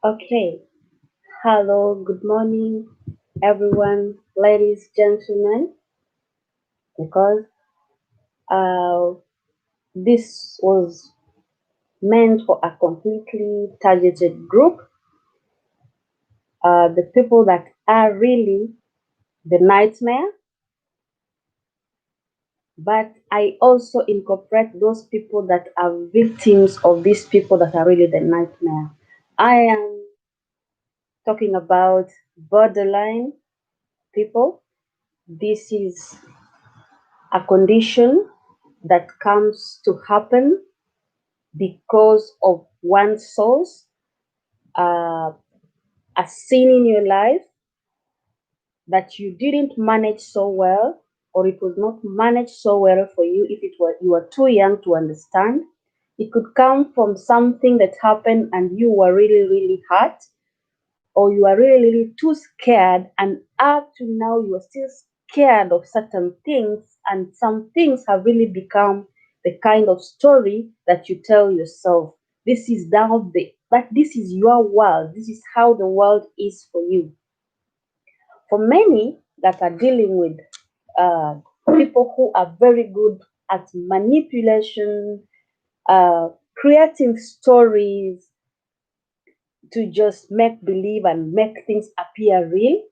Okay. Hello, good morning, everyone, ladies, gentlemen, because uh, this was meant for a completely targeted group, the people that are really the nightmare, but I also incorporate those people that are victims of these people that are really the nightmare. I am talking about borderline people. This is a condition that comes to happen because of one source, uh, a sin in your life that you didn't manage so well, or it was not managed so well for you if it were you were too young to understand. It could come from something that happened and you were really hurt, or you are really too scared, and up to now you are still scared of certain things, and some things have really become the kind of story that you tell yourself. This is now the but this is your world. This is how the world is for you. For many that are dealing with uh, people who are very good at manipulation, creating stories to just make believe and make things appear real,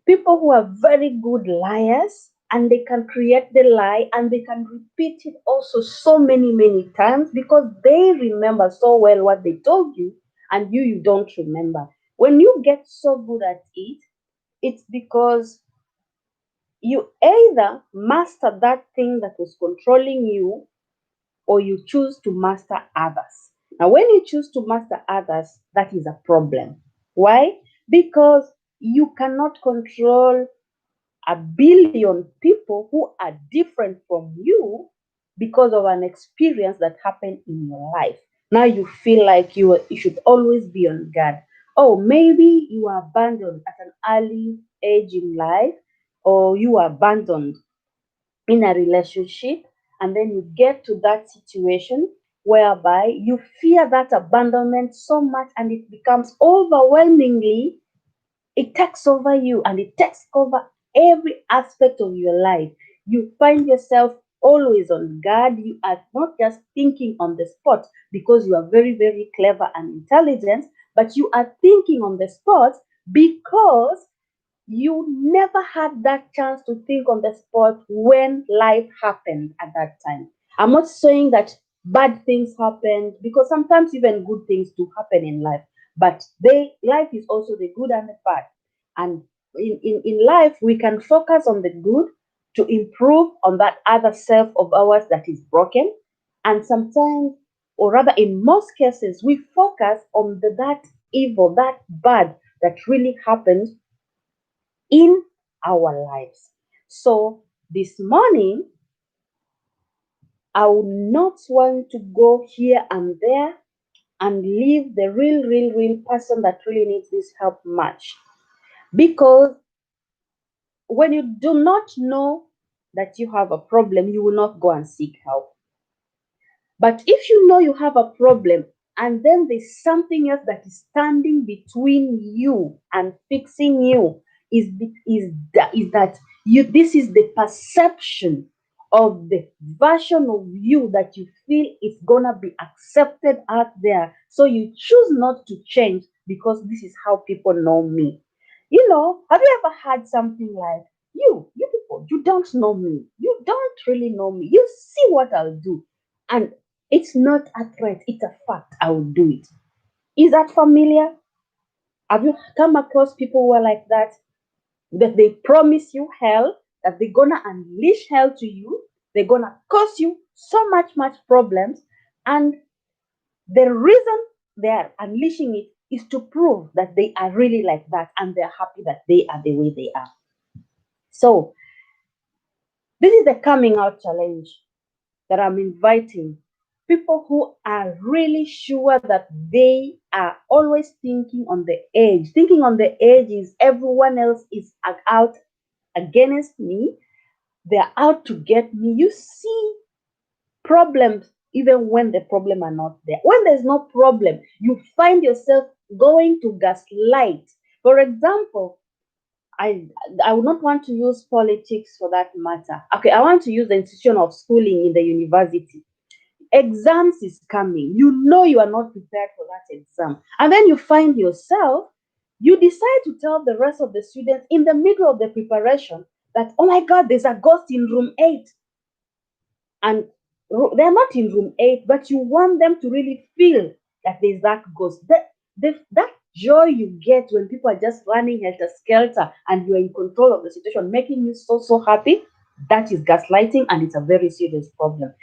people who are very good liars, and they can create the lie and they can repeat it also so many times because they remember so well what they told you, and you don't remember. When you get so good at it, it's because you either master that thing that was controlling you, or you choose to master others. Now, when you choose to master others, that is a problem. Why? Because you cannot control a billion people who are different from you because of an experience that happened in your life. Now you feel like you should always be on guard. Oh, maybe you were abandoned at an early age in life, or you were abandoned in a relationship, and then you get to that situation whereby you fear that abandonment so much and it becomes overwhelmingly, it takes over you and it takes over every aspect of your life. You find yourself always on guard. You are not just thinking on the spot because you are very clever and intelligent, but you are thinking on the spot because you never had that chance to think on the spot when life happened at that time. I'm not saying that bad things happened, because sometimes even good things do happen in life, but life is also the good and the bad. And in life, we can focus on the good to improve on that other self of ours that is broken. And sometimes, or rather, in most cases, we focus on that evil, that bad that really happened in our lives. So this morning, I would not want to go here and there and leave the real person that really needs this help much. Because when you do not know that you have a problem, you will not go and seek help. But if you know you have a problem, and then there's something else that is standing between you and fixing you, is that you this is the perception of the version of you that you feel is gonna be accepted out there. So you choose not to change because this is how people know me. Have you ever had something like, you people, you don't know me. You don't really know me. You see what I'll do. And it's not a threat, it's a fact. I will do it. Is that familiar? Have you come across people who are like that? That they promise you hell, that they're gonna unleash hell to you, they're gonna cause you so much problems, and the reason they are unleashing it is to prove that they are really like that and they're happy that they are the way they are. So, this is the coming out challenge that I'm inviting people who are really sure that they are always thinking on the edge. Thinking on the edge is everyone else is out against me, they're out to get me. You see problems even when the problem are not there. When there's no problem, you find yourself going to gaslight. For example, I I would not want to use politics for that matter. Okay, I want to use the institution of schooling in the university. Exams is coming. You know you are not prepared for that exam. And then you find yourself, you decide to tell the rest of the students in the middle of the preparation that, oh my God, there's a ghost in room 8. And they're not in room 8, but you want them to really feel that there's that ghost. That joy you get when people are just running helter skelter and you're in control of the situation, making you so, so happy, that is gaslighting, and it's a very serious problem.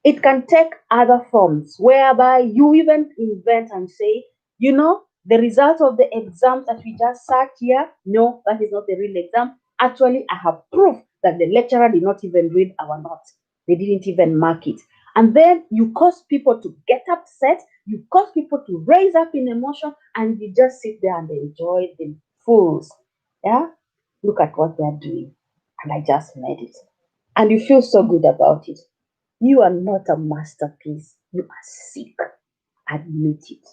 It can take other forms whereby you even invent and say, the result of the exams that we just sat here, no, that is not the real exam. Actually, I have proof that the lecturer did not even read our notes. They didn't even mark it. And then you cause people to get upset, you cause people to raise up in emotion, and you just sit there and enjoy the fools. Yeah? Look at what they're doing. And I just made it. And you feel so good about it. You are not a masterpiece. You are sick. Admit it.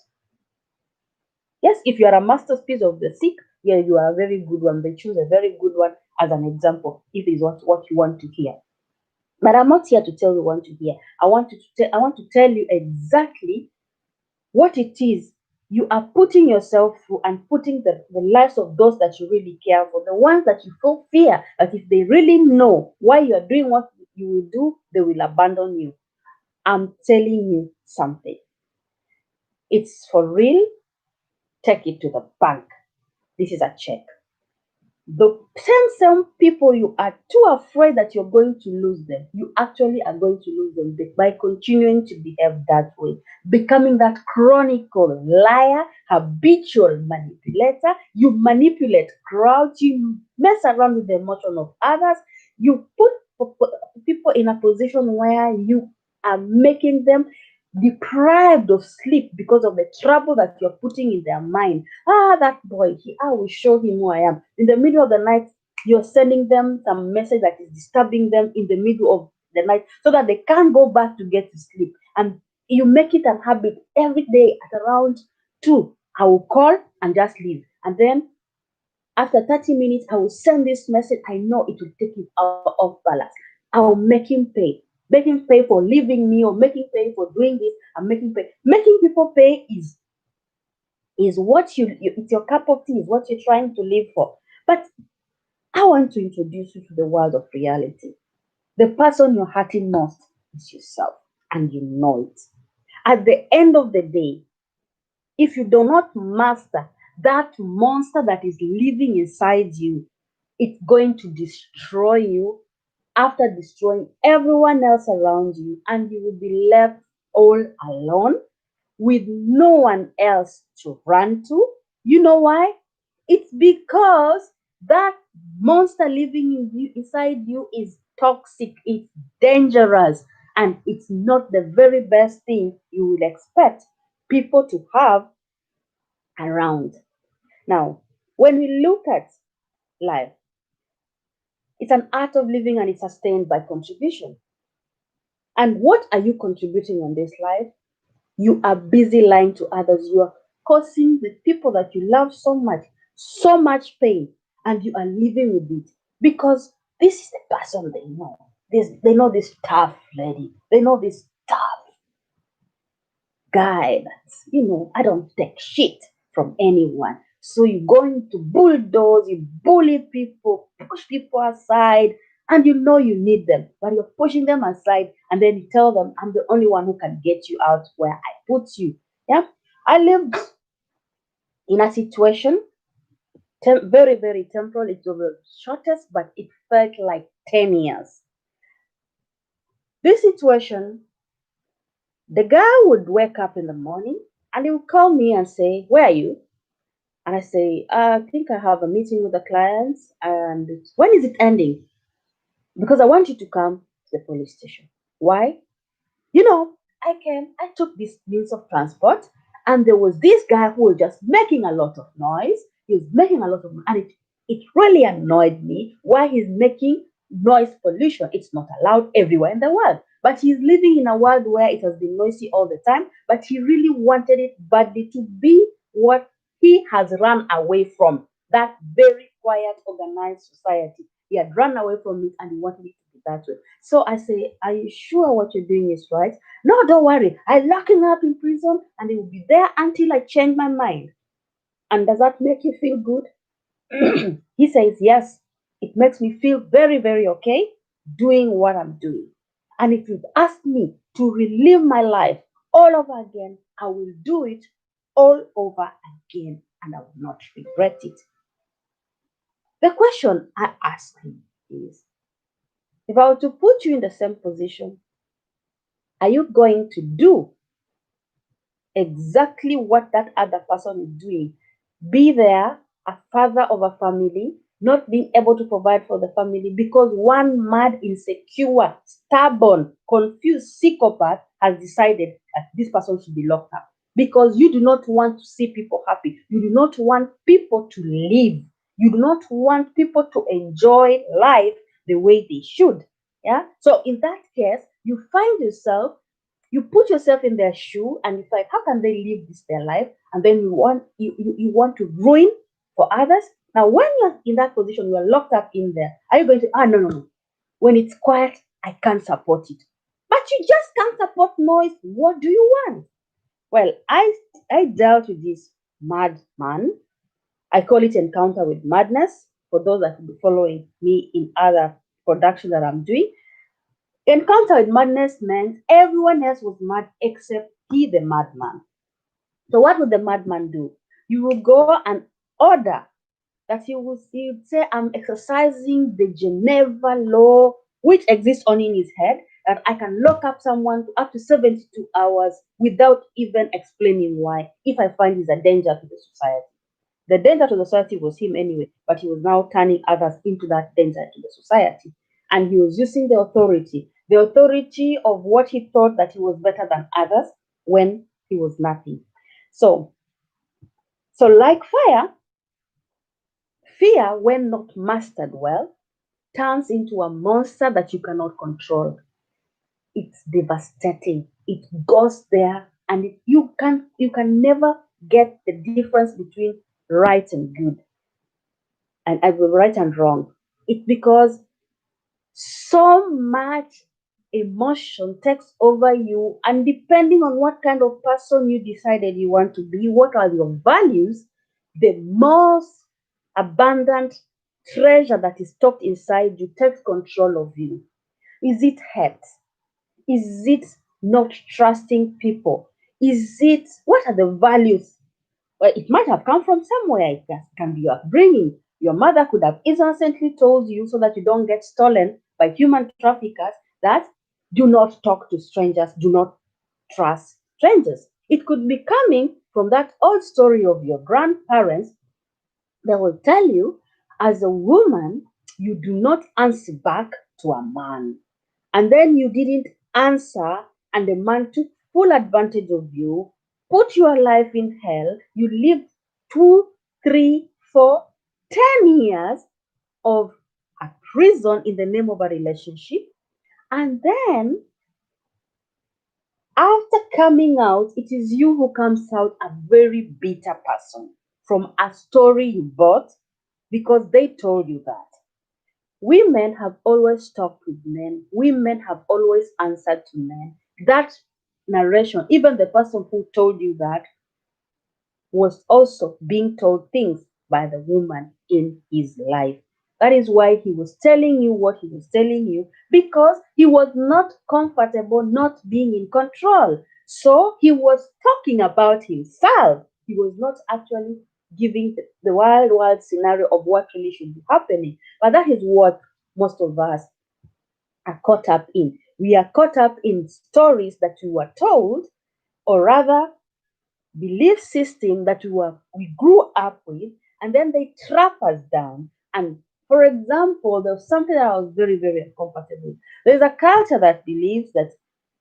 Yes, if you are a masterpiece of the sick, yeah, you are a very good one. They choose a very good one as an example, if it's what you want to hear. But I'm not here to tell you what to hear. I want to tell you exactly what it is you are putting yourself through, and putting the lives of those that you really care for, the ones that you feel fear that if they really know why you are doing what you will do, they will abandon you. I'm telling you something. It's for real. Take it to the bank. This is a check. The same people, you are too afraid that you're going to lose them. You actually are going to lose them by continuing to behave that way, becoming that chronicle liar, habitual manipulator. You manipulate crowds, you mess around with the emotion of others, you put people in a position where you are making them deprived of sleep because of the trouble that you're putting in their mind. That boy, I will show him who I am. In the middle of the night, you're sending them some message that is disturbing them in the middle of the night so that they can't go back to get to sleep. And you make it a habit every day at around 2. I will call and just leave. And then after 30 minutes, I will send this message. I know it will take him out of balance. I will make him pay. Make him pay for leaving me, or make him pay for doing this, and making pay. Making people pay is what it's your cup of tea, is what you're trying to live for. But I want to introduce you to the world of reality. The person you're hurting most is yourself, and you know it. At the end of the day, if you do not master that monster that is living inside you, it's going to destroy you after destroying everyone else around you, and you will be left all alone with no one else to run to. You know why? It's because that monster living inside you is toxic, it's dangerous, and it's not the very best thing you will expect people to have around. Now, when we look at life, it's an art of living, and it's sustained by contribution. And what are you contributing on this life? You are busy lying to others. You are causing the people that you love so much pain, and you are living with it because this is the person they know. They know this tough lady. They know this tough guy that, I don't take shit from anyone. So you go into bulldoze, you bully people, push people aside, and you know you need them, but you're pushing them aside, and then you tell them, I'm the only one who can get you out where I put you. Yeah. I lived in a situation, very, very temporal. It was the shortest, but it felt like 10 years. This situation, the guy would wake up in the morning and he would call me and say, where are you? And I say, I think I have a meeting with the clients. And when is it ending? Because I want you to come to the police station. Why? I took this means of transport, and there was this guy who was just making a lot of noise. He was making a lot of noise, and it really annoyed me why he's making noise pollution. It's not allowed everywhere in the world. But he's living in a world where it has been noisy all the time, but he really wanted it badly to be what he has run away from, that very quiet, organized society. He had run away from it and he wanted it to be that way. So I say, are you sure what you're doing is right? No, don't worry. I lock him up in prison and he will be there until I change my mind. And does that make you feel good? He says, yes, it makes me feel very, very okay doing what I'm doing. And if you'd ask me to relive my life all over again, I will do it all over again and I will not regret it. The question I ask him is, if I were to put you in the same position, are you going to do exactly what that other person is doing? Be there, a father of a family, not being able to provide for the family because one mad, insecure, stubborn, confused psychopath has decided that this person should be locked up. Because you do not want to see people happy. You do not want people to live. You do not want people to enjoy life the way they should. Yeah. So in that case, you find yourself, you put yourself in their shoe and it's like, how can they live this their life? And then you want to ruin for others. Now when you're in that position, you're locked up in there, are you going to, no, no, no, when it's quiet, I can't support it? But you just can't support noise. What do you want? Well, I dealt with this madman. I call it encounter with madness for those that will be following me in other production that I'm doing. Encounter with madness meant everyone else was mad except he, the madman. So what would the madman do? You will go and order that he would say, I'm exercising the Geneva law, which exists only in his head, that I can lock up someone to up to 72 hours without even explaining why, if I find he's a danger to the society. The danger to the society was him anyway, but he was now turning others into that danger to the society. And he was using the authority of what he thought that he was better than others when he was nothing. So, so like fire, fear, when not mastered well, turns into a monster that you cannot control. It's devastating. It goes there, and you can never get the difference between right and good, and I will right and wrong. It's because so much emotion takes over you, and depending on what kind of person you decided you want to be, what are your values, the most abundant treasure that is stocked inside you takes control of you. Is it hate? Is it not trusting people? Is it, what are the values? Well, it might have come from somewhere. It can be your upbringing. Your mother could have innocently told you so that you don't get stolen by human traffickers that do not talk to strangers, do not trust strangers. It could be coming from that old story of your grandparents that will tell you, as a woman, you do not answer back to a man. And then you didn't answer, and the man took full advantage of you, put your life in hell. You lived 2, 3, 4, 10 years of a prison in the name of a relationship. And then after coming out, it is you who comes out a very bitter person from a story you bought because they told you that. Women have always talked with men. Women have always answered to men. That narration, even the person who told you that was also being told things by the woman in his life. That is why he was telling you what he was telling you, because he was not comfortable not being in control. So he was talking about himself. He was not actually giving the wild scenario of what really should be happening. But that is what most of us are caught up in. We are caught up in stories that we were told, or rather belief system that we grew up with, and then they trap us down. And for example, there's something that I was very, very uncomfortable with. There's a culture that believes that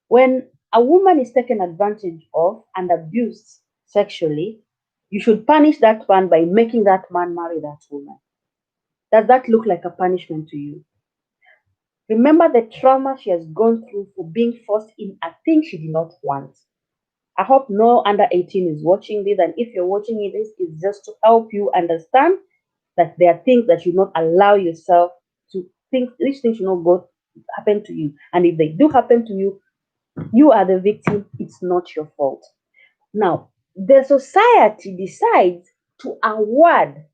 when a woman is taken advantage of and abused sexually, you should punish that man by making that man marry that woman. Does that look like a punishment to you? Remember the trauma she has gone through for being forced in a thing she did not want. I hope no under 18 is watching this, and if you're watching it, this is just to help you understand that there are things that you not allow yourself to think. These things should not go happen to you, and if they do happen to you, you are the victim. It's not your fault. Now, the society decides to award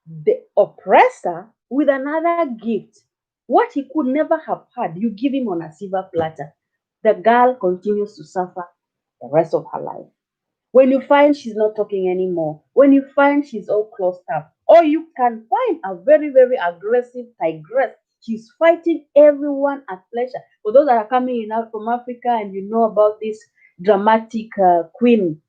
the oppressor with another gift. What he could never have had, you give him on a silver platter. The girl continues to suffer the rest of her life. When you find she's not talking anymore, when you find she's all closed up, or you can find a very, very aggressive tigress, she's fighting everyone at pleasure. For those that are coming in out from Africa and you know about this dramatic queen,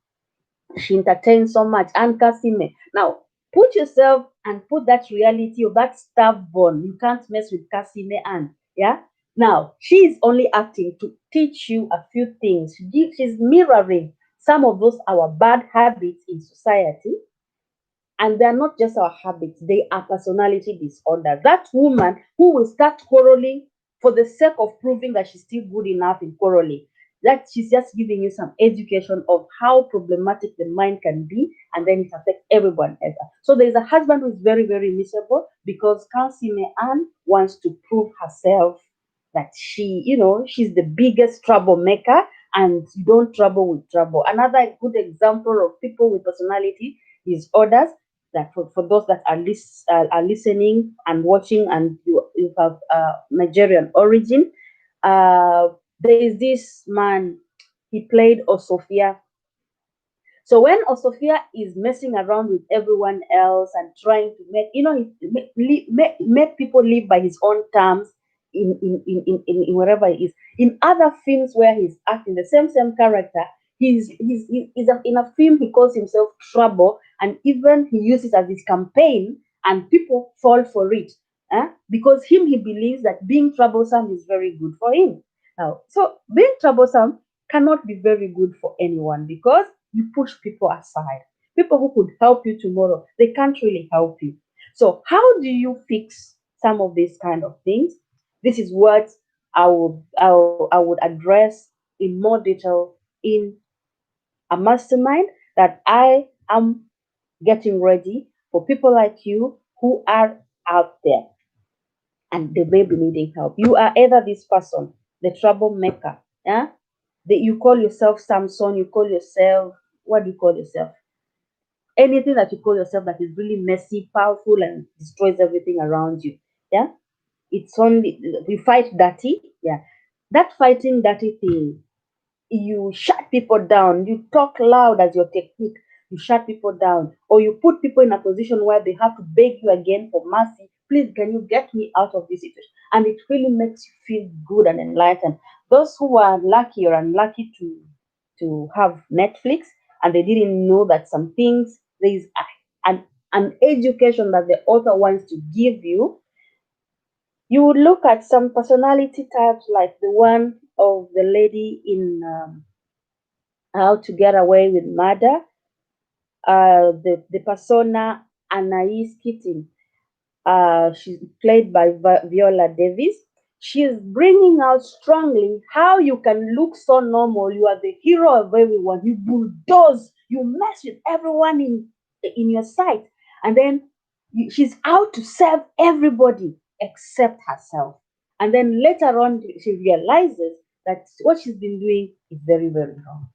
she entertains so much, and Kasime. Now, put yourself and put that reality of that stubborn. You can't mess with Kasime and yeah. Now, she is only acting to teach you a few things. She's mirroring some of those our bad habits in society, and they're not just our habits, they are personality disorders. That woman who will start quarreling for the sake of proving that she's still good enough in quarreling, that she's just giving you some education of how problematic the mind can be, and then it affects everyone else. So there's a husband who's very, very miserable because Kansime Anne wants to prove herself that she's the biggest troublemaker, and you don't trouble with trouble. Another good example of people with personality disorders, that for those that are listening and watching, and you have Nigerian origin, there is this man, he played Osofia. So when Osofia is messing around with everyone else and trying to make people live by his own terms in wherever he is, in other films where he's acting the same character, in a film he calls himself Trouble, and even he uses it as his campaign, and people fall for it, because he believes that being troublesome is very good for him. Now, so being troublesome cannot be very good for anyone because you push people aside. People who could help you tomorrow, they can't really help you. So, how do you fix some of these kind of things? This is what I would address in more detail in a mastermind that I am getting ready for people like you who are out there and they may be needing help. You are either this person, the troublemaker, yeah, that you call yourself Samson, you call yourself, what do you call yourself? Anything that you call yourself that is really messy, powerful, and destroys everything around you. Yeah, it's only we fight dirty. Yeah, that fighting dirty thing, you shut people down, you talk loud as your technique, you shut people down, or you put people in a position where they have to beg you again for mercy. Please, can you get me out of this situation? And it really makes you feel good and enlightened. Those who are lucky or unlucky to have Netflix and they didn't know that some things there is an education that the author wants to give you, you would look at some personality types like the one of the lady in How to Get Away with Murder, the persona Anais Keating. She's played by Viola Davis. She is bringing out strongly how you can look so normal. You are the hero of everyone. You bulldoze. You mess with everyone in your sight, and then she's out to serve everybody except herself. And then later on, she realizes that what she's been doing is very, very wrong.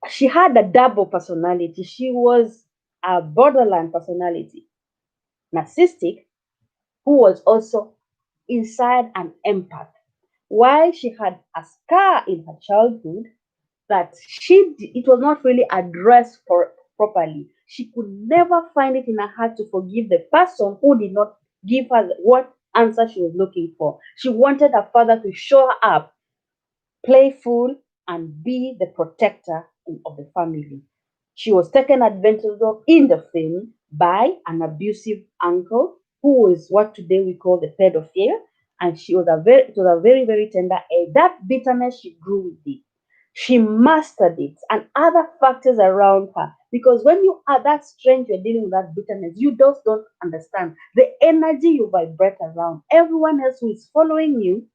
She had a double personality. She was a borderline personality, narcissistic, who was also inside an empath. Why she had a scar in her childhood that it was not really addressed properly. She could never find it in her heart to forgive the person who did not give her what answer she was looking for. She wanted her father to show her up, playful, and be the protector of the family. She was taken advantage of in the film by an abusive uncle who was what today we call the pedophile, and it was a very, very tender age. That bitterness she grew with it. She mastered it and other factors around her Because when you are that strange, you're dealing with that bitterness, you just don't understand the energy you vibrate around. Everyone else who is following you,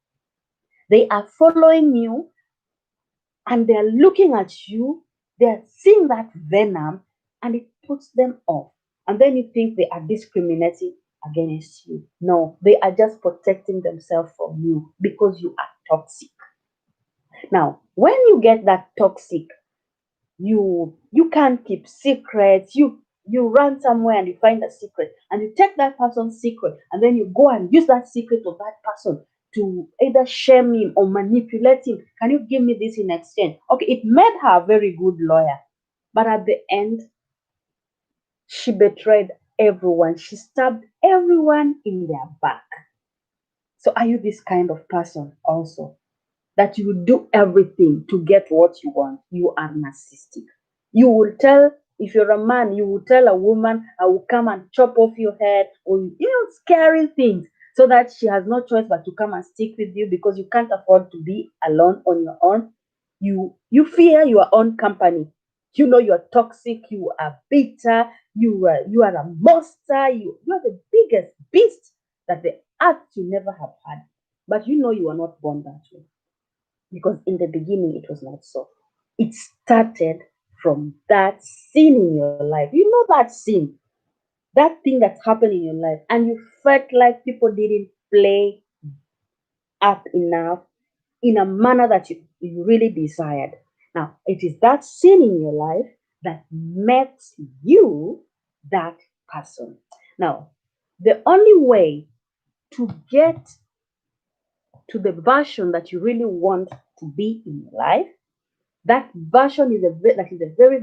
they are following you and they're looking at you, they're seeing that venom, and it puts them off. And then you think they are discriminating against you. No, they are just protecting themselves from you because you are toxic. Now, when you get that toxic, you can't keep secrets. You run somewhere and you find a secret and you take that person's secret and then you go and use that secret of that person to either shame him or manipulate him. Can you give me this in exchange? Okay, it made her a very good lawyer, but at the end she betrayed everyone. She stabbed everyone in their back. So are you this kind of person also, that you will do everything to get what you want? You are narcissistic. You will tell, if you're a man, you will tell a woman, I will come and chop off your head, or scary things, so that she has no choice but to come and stick with you because you can't afford to be alone on your own. You fear your own company. You know you're toxic, you are bitter, you are a monster, you're the biggest beast that the earth you never have had. But you know you are not born that way because in the beginning it was not so. It started from that sin in your life. You know that sin, that thing that happened in your life, and you felt like people didn't play up enough in a manner that you really desired. Now, it is that sin in your life that makes you that person. Now, the only way to get to the version that you really want to be in your life, that version is that is the very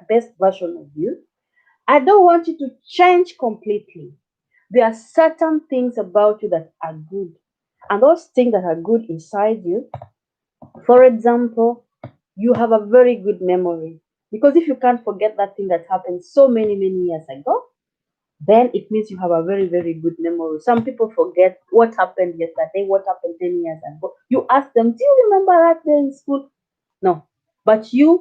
best version of you. I don't want you to change completely. There are certain things about you that are good, and those things that are good inside you, for example, you have a very good memory, because if you can't forget that thing that happened so many years ago, then it means you have a very good memory. Some people forget what happened yesterday, what happened 10 years ago. You ask them, do you remember that day in school? No. But your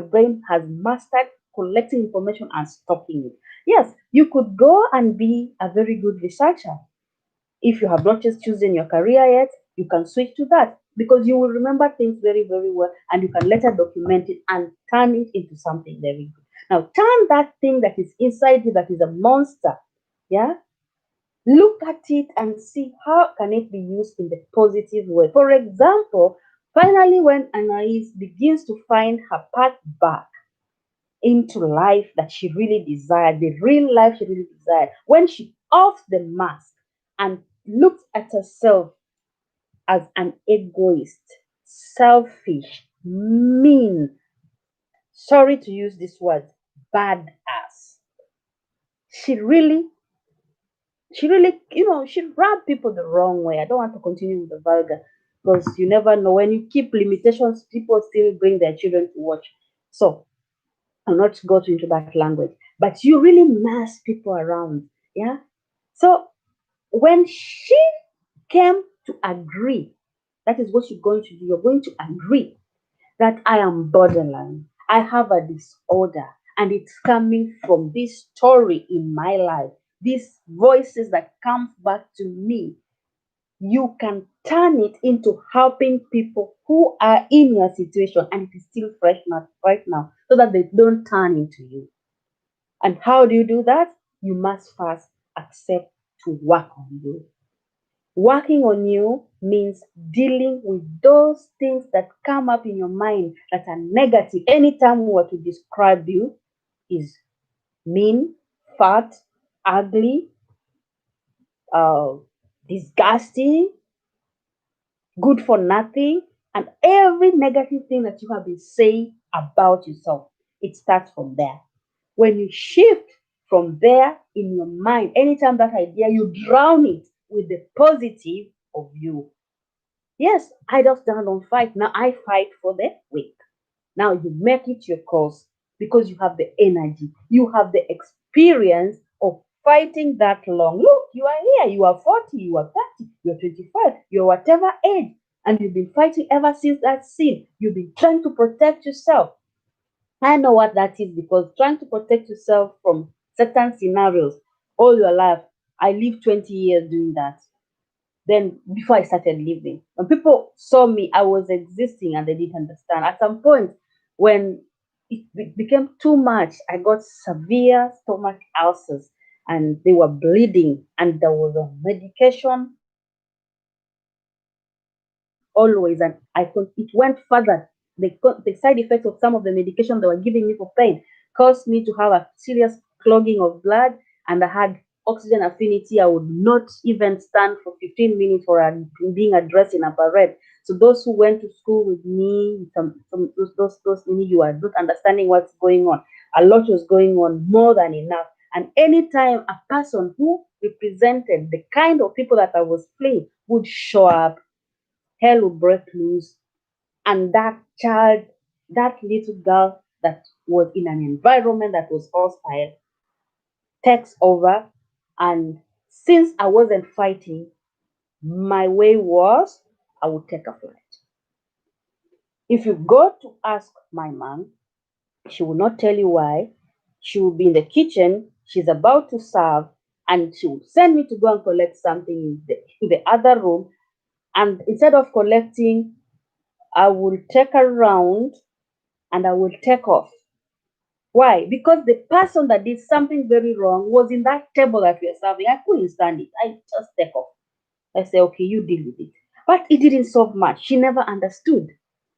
brain has mastered collecting information and stopping it. Yes, you could go and be a very good researcher. If you have not just chosen your career yet, you can switch to that because you will remember things very well, and you can later document it and turn it into something very good. Now, turn that thing that is inside you, that is a monster, yeah, look at it and see how can it be used in the positive way. For example, finally, when Anais begins to find her path back into life that she really desired, the real life she really desired, when she off the mask and looked at herself as an egoist, selfish, mean, sorry to use this word, badass. She really, she rubbed people the wrong way. I don't want to continue with the vulgar because you never know. When you keep limitations, people still bring their children to watch. So I'll not go into that language. But you really mess people around. Yeah. So when she came to agree, that is what you're going to do. You're going to agree that I am borderline. I have a disorder, and it's coming from this story in my life. These voices that come back to me, you can turn it into helping people who are in your situation, and it is still fresh not right now, so that they don't turn into you. And how do you do that? You must first accept to work on you. Working on you means dealing with those things that come up in your mind that are negative. Anytime we were to describe you is mean, fat, ugly, uh, disgusting, good for nothing, and every negative thing that you have been saying about yourself, it starts from there. When you shift from there in your mind, anytime that idea, you drown it with the positive of you. Yes, I just don't fight. Now I fight for the weak. Now you make it your cause because you have the energy, you have the experience of fighting that long. Look, you are here, you are 40, you are 30, you're 25, you're whatever age, and you've been fighting ever since that scene. You've been trying to protect yourself. I know what that is because trying to protect yourself from certain scenarios all your life, I lived 20 years doing that. Then before I started living, when people saw me, I was existing and they didn't understand. At some point, when became too much, I got severe stomach ulcers and they were bleeding, and there was a medication always, and it went further. The side effects of some of the medication they were giving me for pain caused me to have a serious clogging of blood, and I had oxygen affinity. I would not even stand for 15 minutes for being addressed in a parade. So those who went to school with me, some those you are not understanding what's going on. A lot was going on, more than enough. And anytime a person who represented the kind of people that I was playing would show up, hell will break loose. And that child, that little girl that was in an environment that was hostile, takes over. And since I wasn't fighting, my way was I would take a flight. If you go to ask my mom, she will not tell you why. She will be in the kitchen, she's about to serve, and she will send me to go and collect something in the other room. And instead of collecting, I will take her around and I will take off. Why? Because the person that did something very wrong was in that table that we are serving. I couldn't stand it. I just take off. I say, okay, you deal with it. But it didn't solve much. She never understood.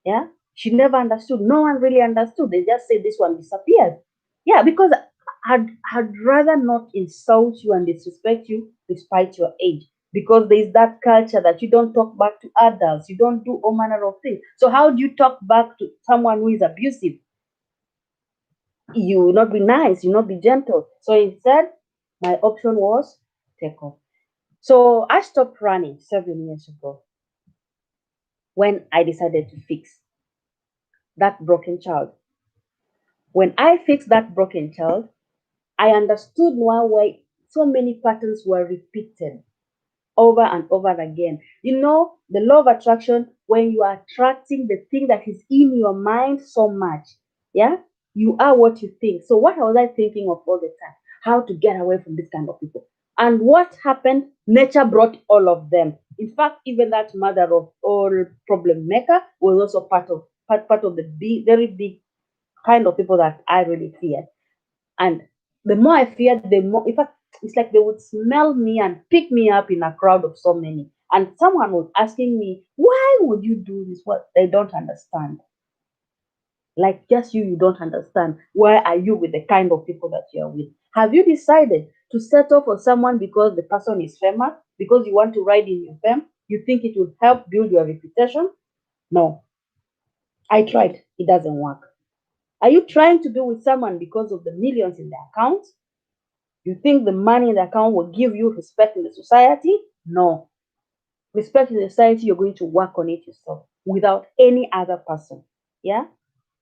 Yeah? She never understood. No one really understood. They just say this one disappeared. Yeah, because I'd rather not insult you and disrespect you despite your age. Because there's that culture that you don't talk back to adults, you don't do all manner of things. So how do you talk back to someone who is abusive? You will not be nice, you will not be gentle. So instead, my option was take off. So I stopped running 7 years ago when I decided to fix that broken child. When I fixed that broken child, I understood why so many patterns were repeated over and over again. You know, the law of attraction, when you are attracting the thing that is in your mind so much, yeah, you are what you think. So, what was I thinking of all the time? How to get away from this kind of people. And what happened? Nature brought all of them. In fact, even that mother of all problem maker was also part of the very big kind of people that I really feared. And the more I feared, the more, in fact, it's like they would smell me and pick me up in a crowd of so many. And someone was asking me, why would you do this? What they don't understand. Like just you don't understand. Why are you with the kind of people that you're with? Have you decided to settle for someone because the person is famous, because you want to ride in your fame? You think it will help build your reputation? No. I tried. It doesn't work. Are you trying to be with someone because of the millions in their account? You think the money in the account will give you respect in the society? No. Respect in the society, you're going to work on it yourself without any other person. Yeah?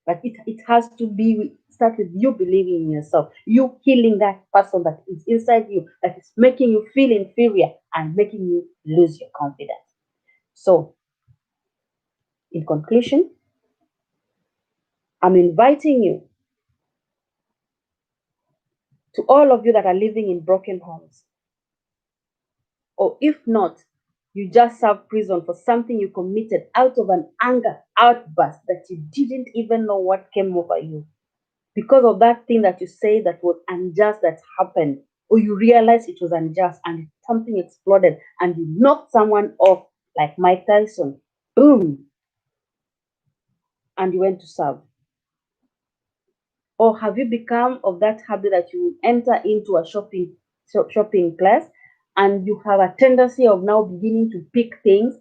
But it has to be start with you believing in yourself, you healing that person that is inside you, that is making you feel inferior and making you lose your confidence. So, in conclusion, I'm inviting you, to all of you that are living in broken homes, or if not, you just serve prison for something you committed out of an anger outburst that you didn't even know what came over you. Because of that thing that you say that was unjust that happened, or you realize it was unjust and something exploded and you knocked someone off like Mike Tyson, boom, and you went to serve. Or have you become of that habit that you enter into a shopping place and you have a tendency of now beginning to pick things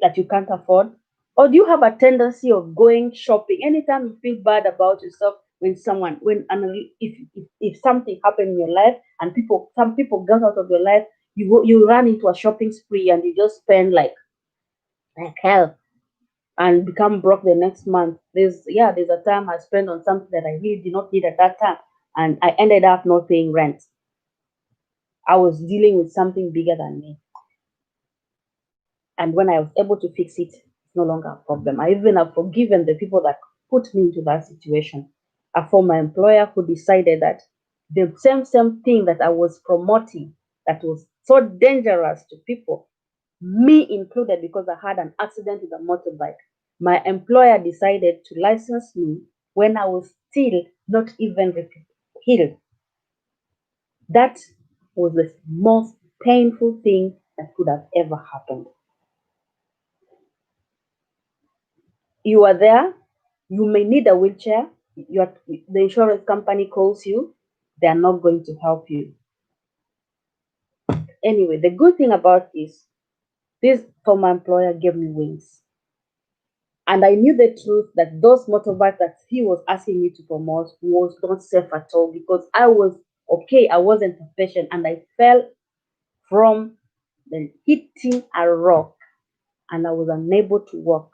that you can't afford? Or do you have a tendency of going shopping anytime you feel bad about yourself when someone when if something happened in your life and some people got out of your life, you run into a shopping spree and you just spend like hell and become broke the next month. There's a time I spent on something that I really did not need at that time, and I ended up not paying rent. I was dealing with something bigger than me, and when I was able to fix it, it's no longer a problem. I even have forgiven the people that put me into that situation. A former employer who decided that the same thing that I was promoting that was so dangerous to people, me included, because I had an accident with a motorbike. My employer decided to license me when I was still not even healed. That was the most painful thing that could have ever happened. You are there, you may need a wheelchair, the insurance company calls you, they are not going to help you. Anyway, the good thing about this former employer gave me wings. And I knew the truth that those motorbikes that he was asking me to promote was not safe at all, because I was okay, I wasn't a patient, and I fell from the hitting a rock and I was unable to walk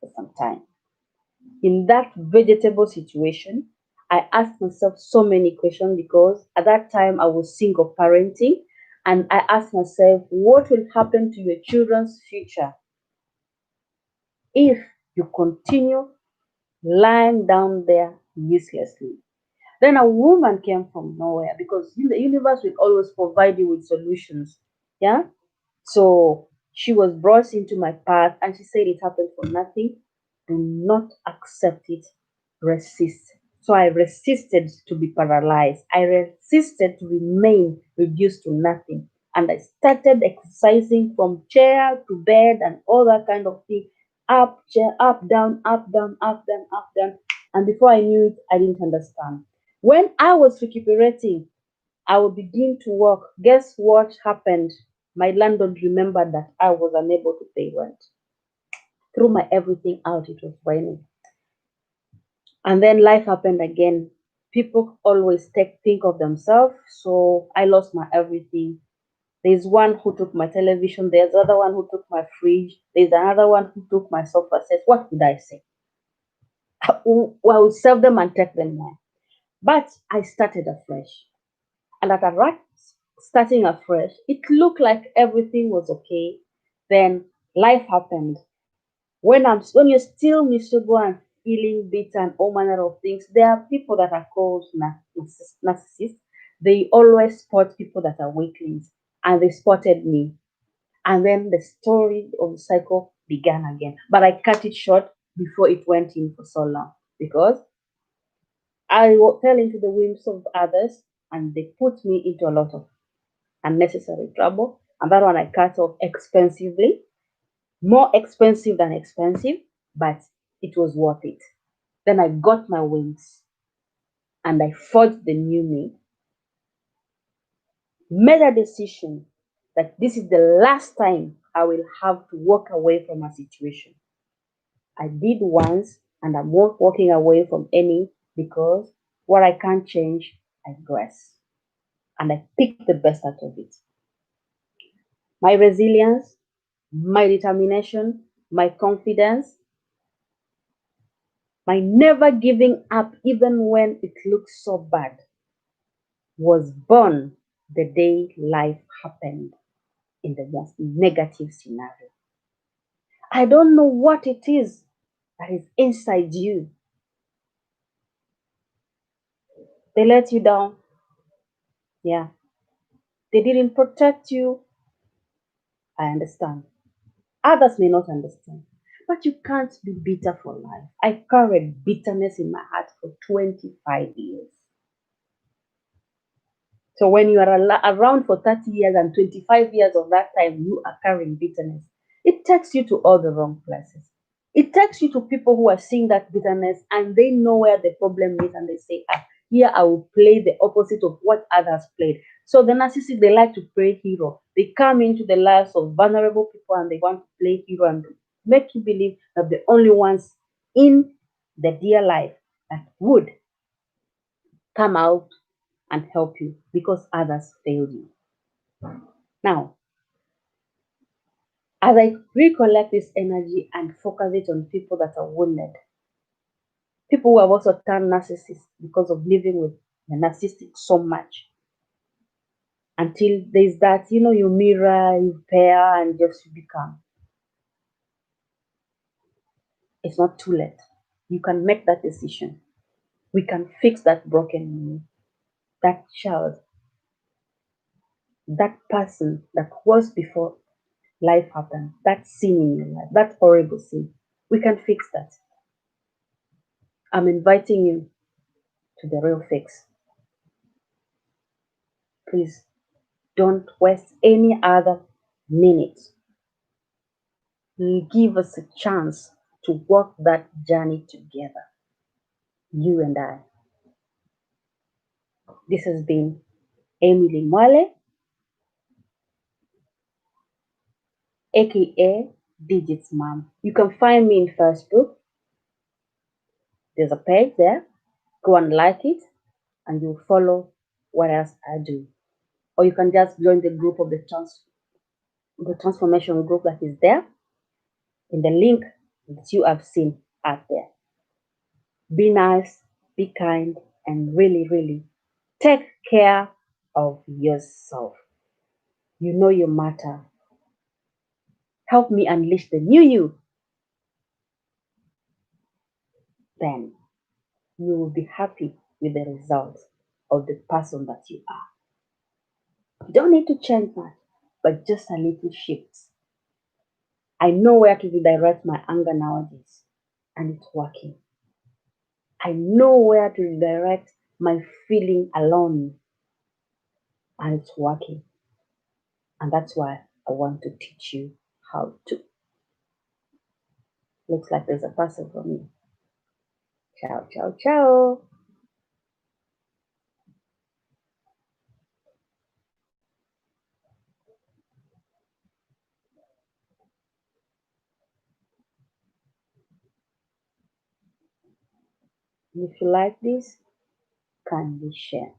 for some time. In that vegetable situation, I asked myself so many questions, because at that time I was single parenting, and I asked myself, what will happen to your children's future if you continue lying down there uselessly? Then a woman came from nowhere, because the universe will always provide you with solutions. Yeah. So she was brought into my path and she said, it happened for nothing. Do not accept it. Resist. So I resisted to be paralyzed. I resisted to remain reduced to nothing. And I started exercising from chair to bed and all that kind of thing. Up, chair, up, down, up, down, up, down, up, down. And before I knew it, I didn't understand. When I was recuperating, I would begin to work. Guess what happened? My landlord remembered that I was unable to pay rent. Threw my everything out. It was raining. And then life happened again. People always think of themselves. So I lost my everything. There's one who took my television. There's another one who took my fridge. There's another one who took my sofa set. What would I say? I would sell them and take them now. But I started afresh. And at a right starting afresh, it looked like everything was okay. Then life happened. When you're still miserable and feeling bitter and all manner of things, there are people that are called narcissists. They always spot people that are weaklings, and they spotted me. And then the story of the cycle began again. But I cut it short before it went in for so long, because I fell into the whims of others, and they put me into a lot of unnecessary trouble. And that one I cut off expensively, more expensive than expensive, but it was worth it. Then I got my wings and I fought the new me, made a decision that this is the last time I will have to walk away from a situation. I did once, and I'm not walking away from any, because what I can't change, I grasp and I pick the best out of it. My resilience, my determination, my confidence, my never giving up even when it looks so bad, was born the day life happened in the most negative scenario. I don't know what it is that is inside you. They let you down. Yeah. They didn't protect you. I understand. Others may not understand. But you can't be bitter for life. I carried bitterness in my heart for 25 years. So when you are around for 30 years and 25 years of that time, you are carrying bitterness. It takes you to all the wrong places. It takes you to people who are seeing that bitterness and they know where the problem is, and they say, here I will play the opposite of what others played. So the narcissists, they like to play hero. They come into the lives of vulnerable people and they want to play hero and make you believe that the only ones in the dear life that would come out and help you, because others failed you. Now, as I recollect this energy and focus it on people that are wounded, people who have also turned narcissists because of living with the narcissistic so much, until there's that, you mirror, you pair, and just you become. It's not too late. You can make that decision. We can fix that broken, that child, that person that was before life happened, that sin in your life, that horrible sin. We can fix that. I'm inviting you to the real fix. Please don't waste any other minute. Give us a chance to walk that journey together, you and I. This has been Emily Mwale, aka Digits Mom. You can find me in Facebook. There's a page there. Go and like it, and you'll follow what else I do. Or you can just join the group of the transformation group that is there in the link that you have seen out there. Be nice, be kind, and really, really take care of yourself. You know you matter. Help me unleash the new you. Then you will be happy with the results of the person that you are. You don't need to change much, but just a little shift. I know where to redirect my anger nowadays, and it's working. I know where to redirect my feeling alone, and it's working. And that's why I want to teach you how to. Looks like there's a person for me. Ciao, ciao, ciao. If you like this, kindly share.